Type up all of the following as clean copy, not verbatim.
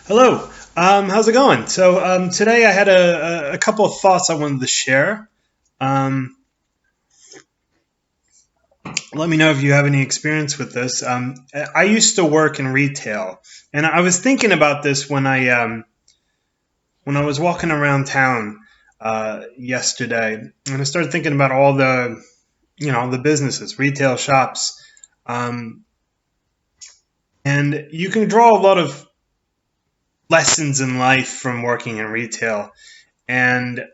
Hello. How's it going? Today I had a couple of thoughts I wanted to share. Um, Let me know if you have any experience with this. I used to work in retail, and I was thinking about this when I was walking around town yesterday, and I started thinking about all the businesses, retail shops, um, and you can draw a lot of lessons in life from working in retail, and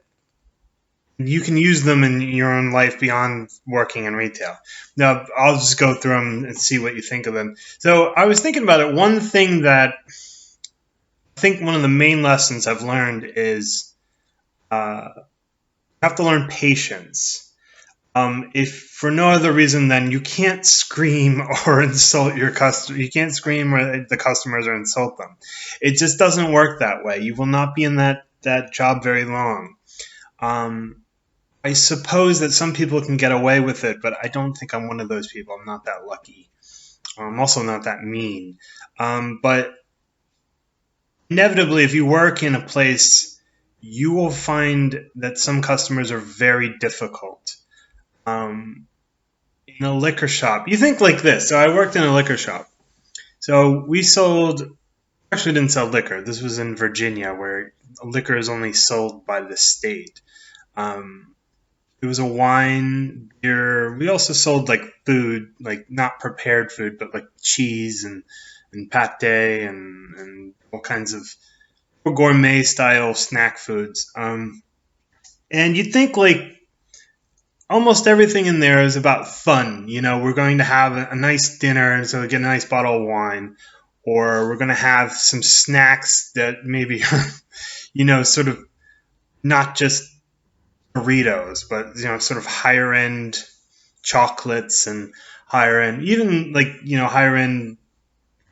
you can use them in your own life beyond working in retail. Now, I'll just go through them and see what you think of them. So, I was thinking about it. One thing that I think one of the main lessons I've learned is you have to learn patience. If for no other reason than you can't scream or insult your customer, you can't scream at the customers or insult them. It just doesn't work that way. You will not be in that job very long. Um, I suppose that some people can get away with it, but I don't think I'm one of those people. I'm not that lucky. I'm also not that mean. But inevitably, if you work in a place, you will find that some customers are very difficult. Um, in a liquor shop, you think like this. So I worked in a liquor shop. So we sold, actually didn't sell liquor. This was in Virginia, where liquor is only sold by the state. Um, It was a wine, beer. We also sold like food, like not prepared food, but like cheese and pate and all kinds of gourmet style snack foods. And you'd think like almost everything in there is about fun. We're going to have a nice dinner, and so we get a nice bottle of wine, or we're going to have some snacks that maybe are, sort of not just Doritos, but sort of higher end chocolates and higher end, even like higher end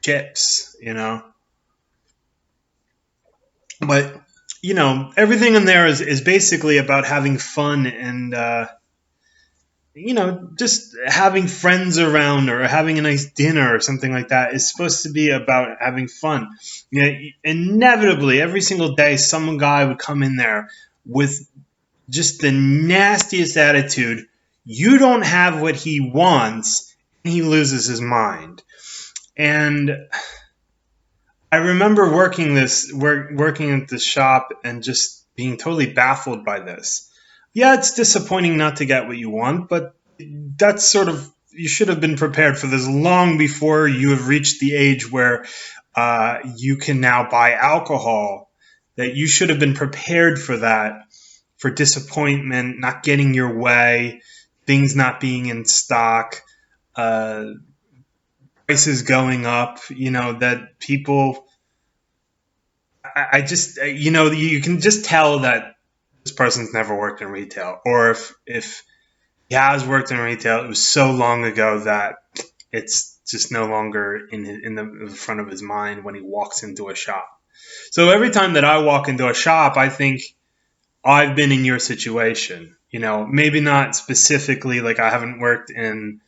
chips. But everything in there is basically about having fun and just having friends around or having a nice dinner or something like that is supposed to be about having fun. Inevitably, every single day, some guy would come in there with just the nastiest attitude. You don't have what he wants, and he loses his mind. And I remember working at the shop and just being totally baffled by this. Yeah, it's disappointing not to get what you want, but that's sort of you should have been prepared for this long before you have reached the age where you can now buy alcohol. That you should have been prepared for that, for disappointment, not getting your way, things not being in stock, uh, prices going up. That people. I just you can just tell that this person's never worked in retail, or if he has worked in retail, it was so long ago that it's just no longer in the front of his mind when he walks into a shop. So every time that I walk into a shop, I think I've been in your situation. Maybe not specifically, like I haven't worked in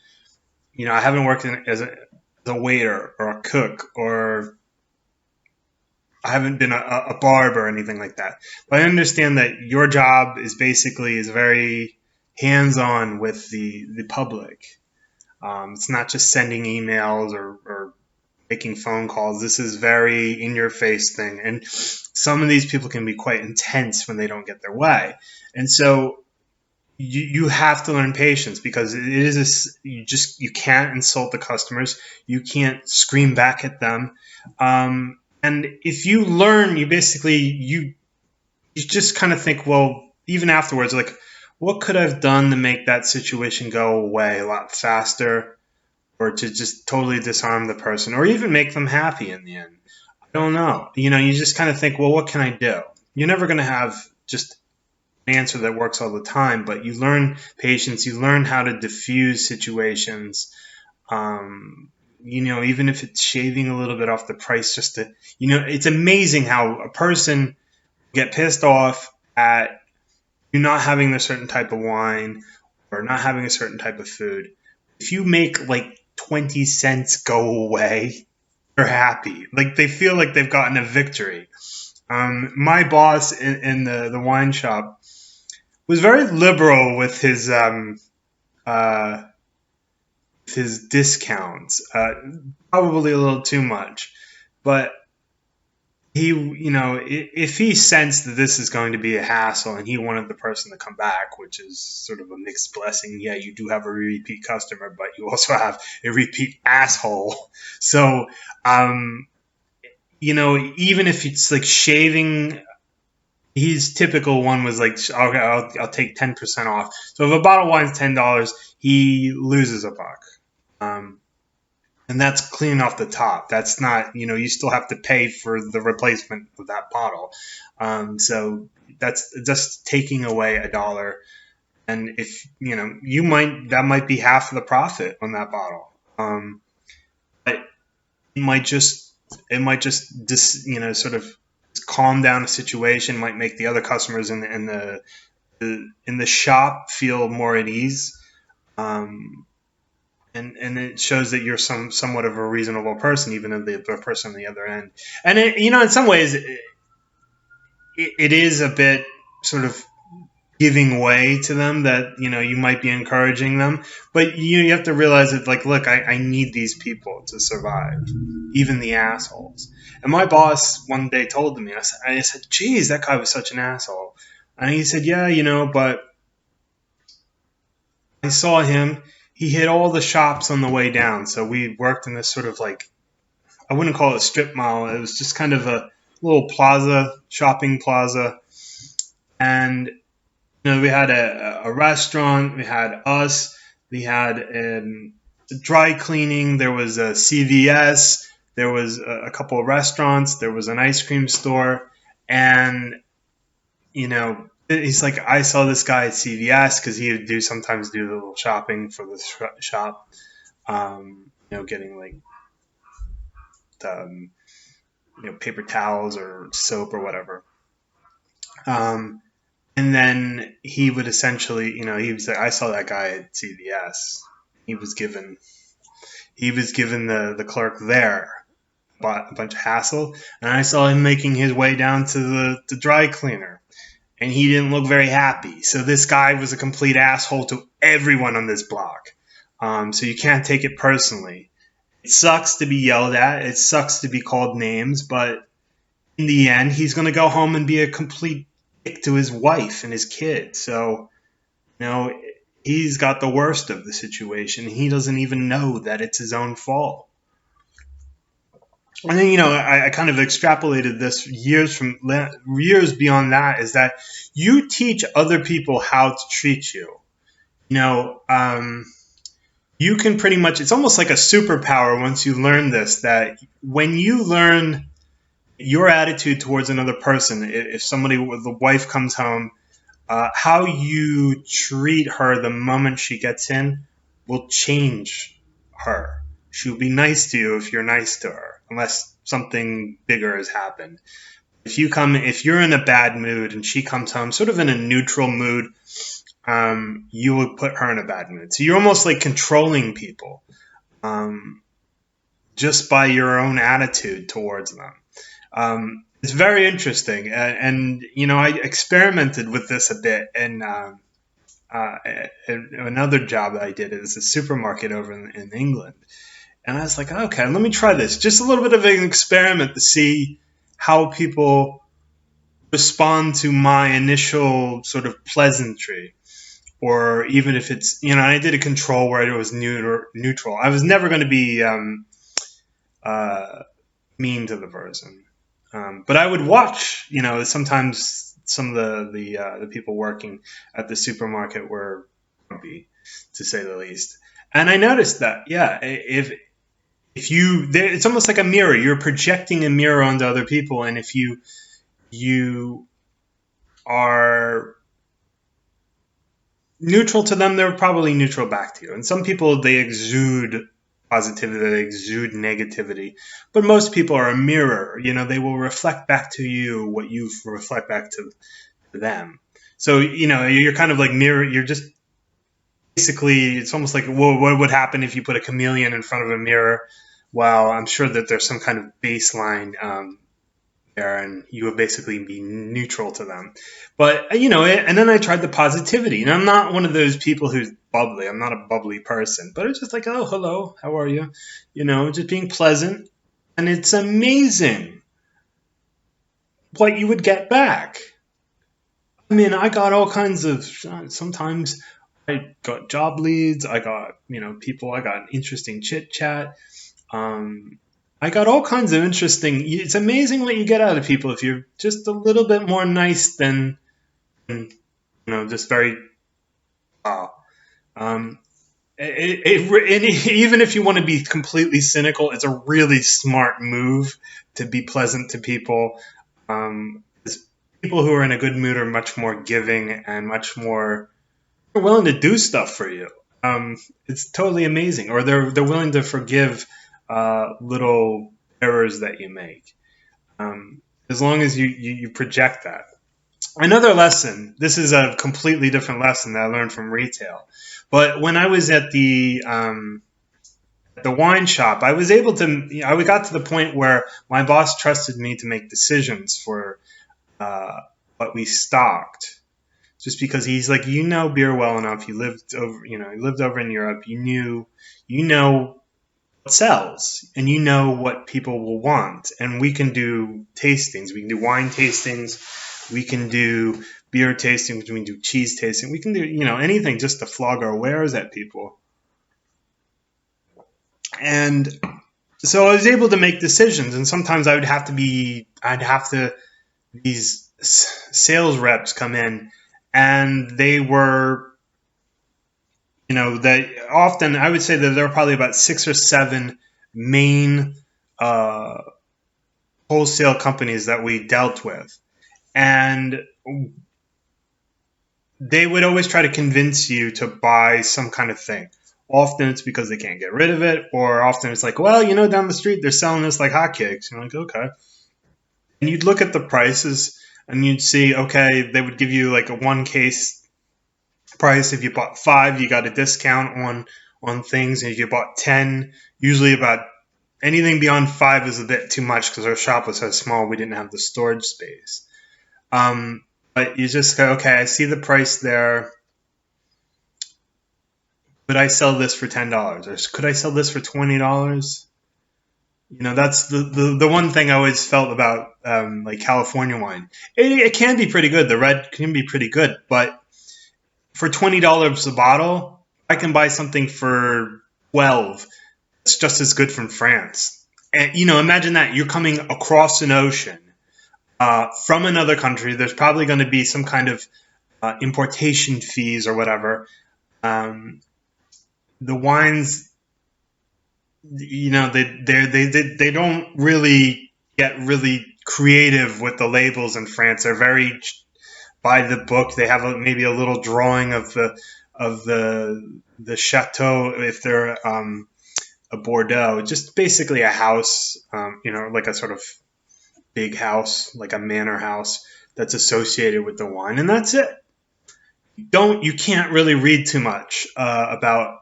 as a waiter or a cook, or I haven't been a barber or anything like that. But I understand that your job is very hands on with the public. It's not just sending emails or making phone calls. This is very in your face thing. And some of these people can be quite intense when they don't get their way. And so you have to learn patience, because you can't insult the customers. You can't scream back at them. And if you learn, you just kind of think, well, even afterwards, like, what could I have done to make that situation go away a lot faster, or to just totally disarm the person, or even make them happy in the end? I don't know. You just kind of think, well, what can I do? You're never going to have just an answer that works all the time, but you learn patience. You learn how to diffuse situations. Even if it's shaving a little bit off the price, just to, it's amazing how a person get pissed off at you not having a certain type of wine or not having a certain type of food. If you make like 20 cents go away, they're happy. Like they feel like they've gotten a victory. My boss in the wine shop was very liberal with uh, his discounts, probably a little too much. But he, if he sensed that this is going to be a hassle and he wanted the person to come back, which is sort of a mixed blessing. Yeah, you do have a repeat customer, but you also have a repeat asshole. So, even if it's like shaving, his typical one was like, okay, I'll take 10% off. So if a bottle of wine's $10, he loses a buck. Um, and that's clean off the top. That's not, you still have to pay for the replacement of that bottle. So that's just taking away $1. And if, that might be half of the profit on that bottle. But it might just sort of calm down a situation, might make the other customers in the shop feel more at ease. And it shows that you're somewhat of a reasonable person, even if the person on the other end. And in some ways, it is a bit sort of giving way to them that you might be encouraging them, but you have to realize that, like, look, I need these people to survive, even the assholes. And my boss one day told me, I said, geez, that guy was such an asshole. And he said, yeah, but I saw him. He hit all the shops on the way down. So we worked in this sort of, like, I wouldn't call it a strip mall. It was just kind of a little plaza, shopping plaza. And, we had a restaurant. We had us. We had dry cleaning. There was a CVS. There was a couple of restaurants. There was an ice cream store. And, he's like, I saw this guy at CVS because he would sometimes do the little shopping for the shop, getting like paper towels or soap or whatever. And then he would essentially, he was like, I saw that guy at CVS. He was given the clerk there a bunch of hassle, and I saw him making his way down to the dry cleaner. And he didn't look very happy. So this guy was a complete asshole to everyone on this block. So you can't take it personally. It sucks to be yelled at. It sucks to be called names. But in the end, he's going to go home and be a complete dick to his wife and his kid. So, he's got the worst of the situation. He doesn't even know that it's his own fault. And then, I kind of extrapolated this years beyond that, is that you teach other people how to treat you. You can pretty much, it's almost like a superpower once you learn this, that when you learn your attitude towards another person, if somebody with a wife comes home, how you treat her the moment she gets in will change her. She'll be nice to you if you're nice to her, unless something bigger has happened. If you're in a bad mood and she comes home sort of in a neutral mood, you will put her in a bad mood. So you're almost like controlling people, just by your own attitude towards them. It's very interesting. And I experimented with this a bit in another job that I did. It was a supermarket over in England. And I was like, okay, let me try this. Just a little bit of an experiment to see how people respond to my initial sort of pleasantry. Or even if it's, I did a control where it was neutral. I was never going to be mean to the person. But I would watch, sometimes some of the people working at the supermarket were grumpy, to say the least. And I noticed that, yeah, if it's almost like a mirror. You're projecting a mirror onto other people, and if you are neutral to them, they're probably neutral back to you. And some people, they exude positivity, they exude negativity. But most people are a mirror. They will reflect back to you what you reflect back to them. So, you're kind of like mirror. You're just basically, it's almost like, what would happen if you put a chameleon in front of a mirror? well, I'm sure that there's some kind of baseline there, and you would basically be neutral to them. But and then I tried the positivity, and I'm not one of those people who's bubbly. I'm not a bubbly person, but it's just like, oh, hello, how are you? Just being pleasant, and it's amazing what you would get back. I mean, I got all kinds of. Sometimes I got job leads. I got people. I got interesting chit chat. I got all kinds of interesting. It's amazing what you get out of people if you're just a little bit more nice than just very. Um, even if you want to be completely cynical, it's a really smart move to be pleasant to people. People who are in a good mood are much more giving and much more willing to do stuff for you. It's totally amazing, or they're willing to forgive little errors that you make, as long as you project that. Another lesson. This is a completely different lesson that I learned from retail, but when I was at the wine shop, I was able to. I got to the point where my boss trusted me to make decisions for what we stocked, just because he's like, beer well enough. You lived over in Europe. You know what sells, and you know what people will want. And we can do tastings. We can do wine tastings. We can do beer tastings. We can do cheese tasting. We can do anything just to flog our wares at people. And so I was able to make decisions, and sometimes I'd have to these sales reps come in, and they were, that often I would say that there are probably about 6 or 7 main wholesale companies that we dealt with, and they would always try to convince you to buy some kind of thing. Often it's because they can't get rid of it, or often it's like, well, down the street they're selling this like hotcakes. You're like, okay. And you'd look at the prices and you'd see, okay, they would give you like a 1 case price. If you bought 5, you got a discount on things. And if you bought 10, usually about anything beyond 5 is a bit too much because our shop was so small we didn't have the storage space. But you just go, okay, I see the price there. Could I sell this for $10? Or could I sell this for $20? That's the one thing I always felt about like California wine. It can be pretty good. The red can be pretty good, but for $20 a bottle, I can buy something for $12. It's just as good from France. And imagine that you're coming across an ocean from another country. There's probably going to be some kind of importation fees or whatever. The wines, they don't really get really creative with the labels in France. They're very by the book. They have maybe a little drawing of the chateau if they're a Bordeaux, just basically a house, like a sort of big house, like a manor house that's associated with the wine, and that's it. You can't really read too much about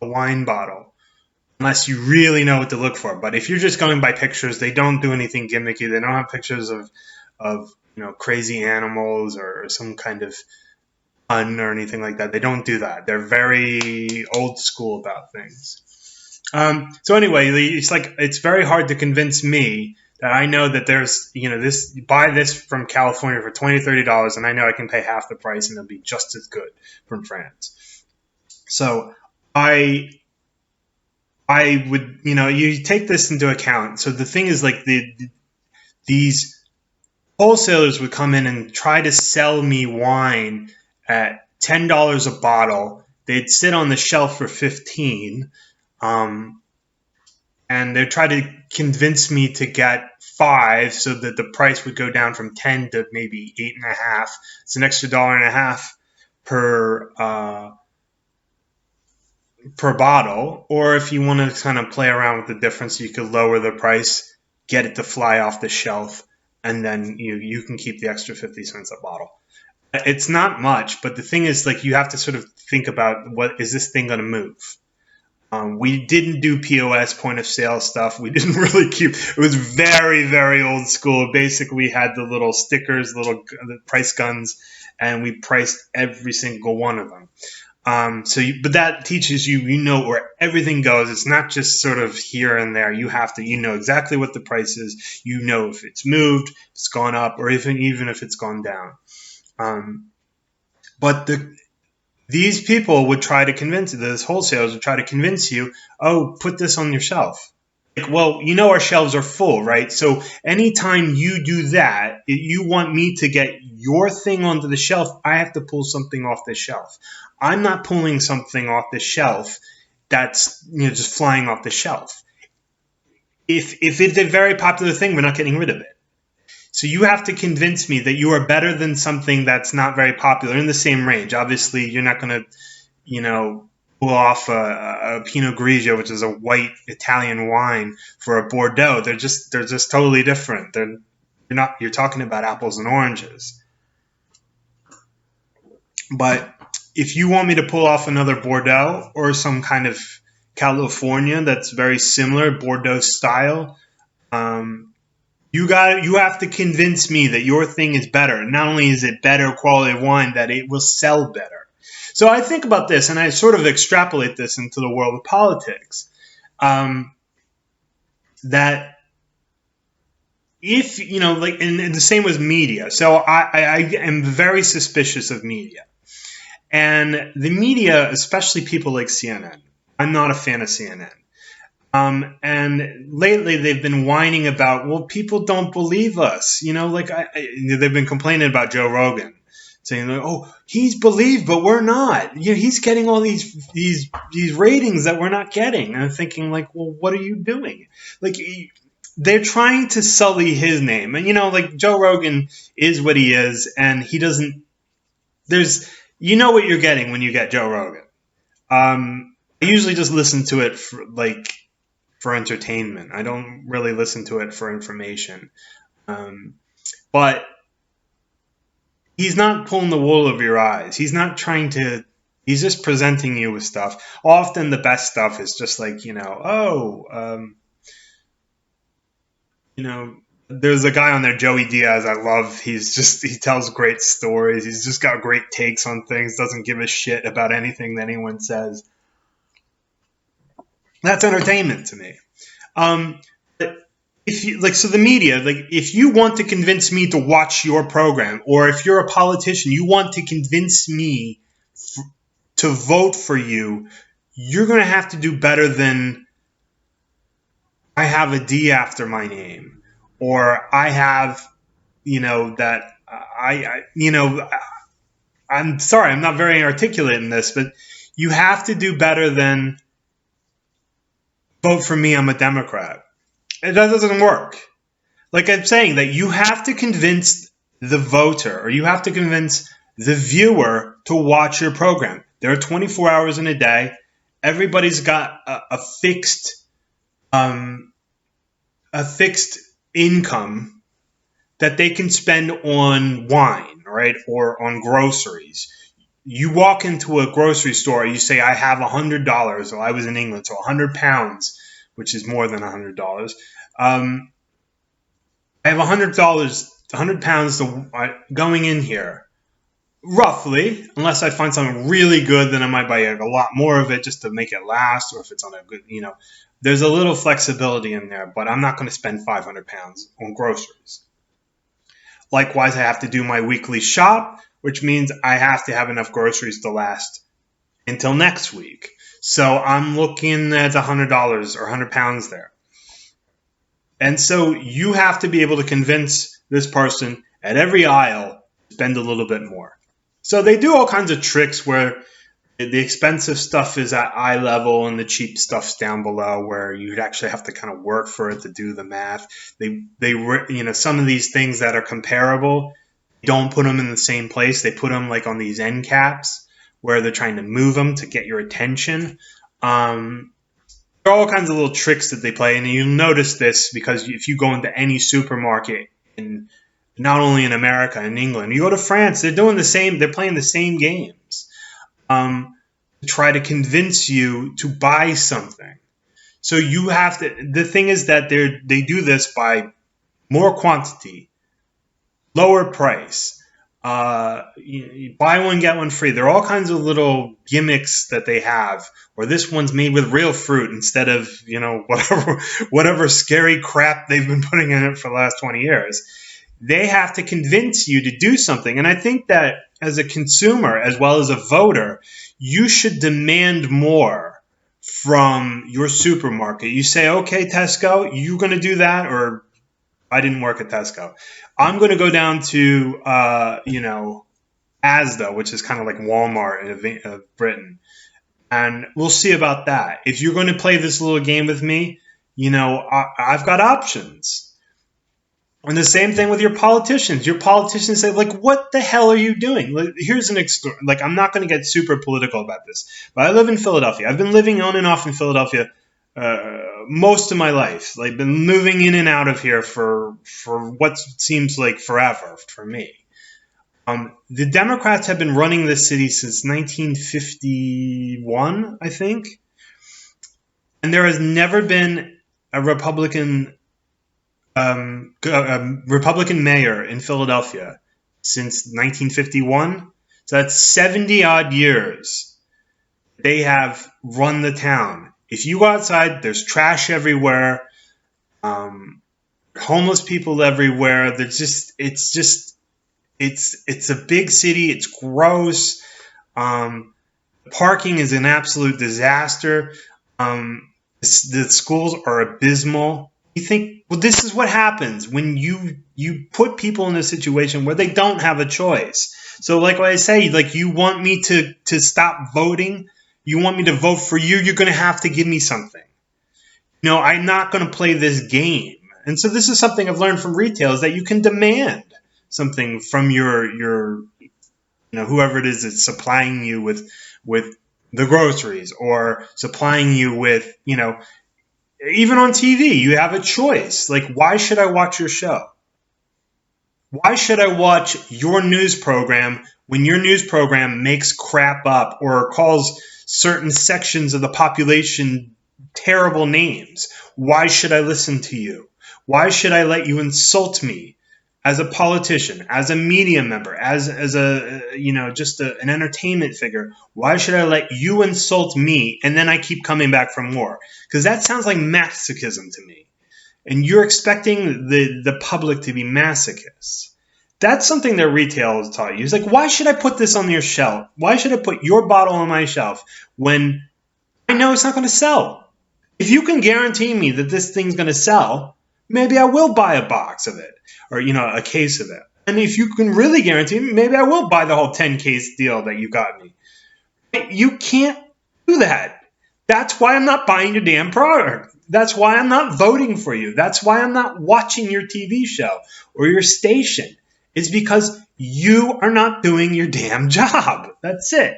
a wine bottle unless you really know what to look for. But if you're just going by pictures, they don't do anything gimmicky. They don't have pictures of crazy animals or some kind of fun or anything like that. They don't do that. They're very old school about things. So anyway, it's very hard to convince me that I know that there's buy this from California for $20, $30, and I know I can pay half the price and it'll be just as good from France. So I would, you take this into account. So the thing is, like, these wholesalers would come in and try to sell me wine at $10 a bottle. They'd sit on the shelf for $15, and they'd try to convince me to get 5 so that the price would go down from 10 to maybe 8.5. It's an extra $1.50 per bottle. Or if you want to kind of play around with the difference, you could lower the price, get it to fly off the shelf, and then you can keep the extra 50 cents a bottle. It's not much, but the thing is, like, you have to sort of think about, what is this thing going to move? We didn't do POS, point of sale stuff. We didn't really keep. It was very, very old school. Basically, we had the little stickers, the price guns, and we priced every single one of them. But that teaches you, where everything goes. It's not just sort of here and there. You know exactly what the price is. You know if it's moved, if it's gone up, or even if it's gone down. But these people would try to convince you, those wholesalers would try to convince you, oh, put this on your shelf. Like, well, our shelves are full, right? So anytime you do that, you want me to get your thing onto the shelf, I have to pull something off the shelf. I'm not pulling something off the shelf that's just flying off the shelf. If it's a very popular thing, we're not getting rid of it. So you have to convince me that you are better than something that's not very popular in the same range. Obviously, you're not going to, pull off a Pinot Grigio, which is a white Italian wine, for a Bordeaux. They're just totally different. You're talking about apples and oranges. But if you want me to pull off another Bordeaux or some kind of California that's very similar, Bordeaux style, you have to convince me that your thing is better. Not only is it better quality of wine, that it will sell better. So I think about this, and I sort of extrapolate this into the world of politics. That if, and the same with media. So I am very suspicious of media. And the media, especially people like CNN, I'm not a fan of CNN. And lately they've been whining about, well, people don't believe us. They've been complaining about Joe Rogan, saying, oh, he's believed, but we're not. He's getting all these ratings that we're not getting. And I'm thinking, well, what are you doing? They're trying to sully his name. And, Joe Rogan is what he is, and he doesn't – what you're getting when you get Joe Rogan. I usually just listen to it for entertainment. I don't really listen to it for information. But he's not pulling the wool over your eyes. He's not trying to – he's just presenting you with stuff. Often the best stuff is just there's a guy on there, Joey Diaz, I love. He tells great stories. He's just got great takes on things, doesn't give a shit about anything that anyone says. That's entertainment to me. If you so the media, if you want to convince me to watch your program, or if you're a politician, you want to convince me to vote for you, you're going to have to do better than I have a D after my name, or I have, that I'm sorry, I'm not very articulate in this, but you have to do better than vote for me, I'm a Democrat. That doesn't work. Like I'm saying, that you have to convince the voter, or you have to convince the viewer to watch your program. There are 24 hours in a day. Everybody's got a fixed income that they can spend on wine, right, or on groceries. You walk into a grocery store, you say, I have $100. Well, I was in England, so 100 pounds, which is more than $100. I have $100, 100 pounds going in here, roughly, unless I find something really good, then I might buy a lot more of it just to make it last, or if it's on a good, there's a little flexibility in there, but I'm not going to spend 500 pounds on groceries. Likewise, I have to do my weekly shop, which means I have to have enough groceries to last until next week. So I'm looking at $100 or 100 pounds there. And so you have to be able to convince this person at every aisle to spend a little bit more. So they do all kinds of tricks where the expensive stuff is at eye level and the cheap stuff's down below, where you'd actually have to kind of work for it to do the math. They some of these things that are comparable, don't put them in the same place. They put them on these end caps where they're trying to move them to get your attention. There are all kinds of little tricks that they play, and you'll notice this because if you go into any supermarket, not only in America, in England, you go to France, they're doing the same. They're playing the same games. to try to convince you to buy something. So you have to. The thing is that they do this by more quantity, lower price, you buy one get one free. There are all kinds of little gimmicks that they have. Or this one's made with real fruit instead of whatever scary crap they've been putting in it for the last 20 years. They have to convince you to do something, and I think that as a consumer as well as a voter, you should demand more from your supermarket. You say, okay, Tesco, you going to do that? Or I didn't work at Tesco. I'm going to go down to, Asda, which is kind of like Walmart in Britain. And we'll see about that. If you're going to play this little game with me, I've got options. And the same thing with your politicians. Your politicians say, like, what the hell are you doing? Here's I'm not going to get super political about this, but I live in Philadelphia. I've been living on and off in Philadelphia most of my life. Like, been moving in and out of here for what seems like forever for me. The Democrats have been running this city since 1951, I think. And there has never been a Republican mayor in Philadelphia since 1951. So that's 70 odd years they have run the town. If you go outside, there's trash everywhere, homeless people everywhere. It's a big city. It's gross. Parking is an absolute disaster. The schools are abysmal. You think, well, this is what happens when you put people in a situation where they don't have a choice. So like what I say, like, you want me to stop voting? You want me to vote for you? You're going to have to give me something. I'm not going to play this game. And so this is something I've learned from retail, is that you can demand something from your whoever it is that's supplying you with the groceries, or supplying you with, even on TV, you have a choice. Like, why should I watch your show? Why should I watch your news program when your news program makes crap up or calls certain sections of the population terrible names? Why should I listen to you? Why should I let you insult me as a politician, as a media member, as a an entertainment figure? Why should I let you insult me and then I keep coming back for more? Because that sounds like masochism to me. And you're expecting the public to be masochists. That's something that retail has taught you. It's like, why should I put this on your shelf? Why should I put your bottle on my shelf when I know it's not going to sell? If you can guarantee me that this thing's going to sell, maybe I will buy a box of it, or a case of it. And if you can really guarantee me, maybe I will buy the whole 10-case deal that you got me. You can't do that. That's why I'm not buying your damn product. That's why I'm not voting for you. That's why I'm not watching your TV show or your station. It's because you are not doing your damn job. That's it.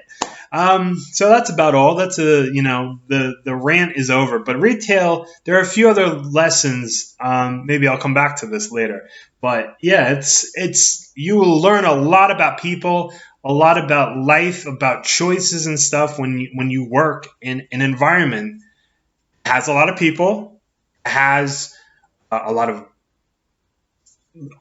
So that's about all. That's the rant is over. But retail, there are a few other lessons. Maybe I'll come back to this later. But yeah, it's you will learn a lot about people, a lot about life, about choices and stuff when you work in an environment that has a lot of people, has a lot of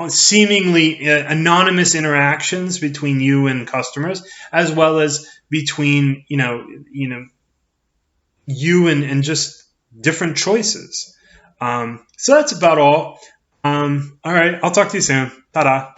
seemingly anonymous interactions between you and customers, as well as between you and just different choices. So that's about all. All right, I'll talk to you soon. Ta-da.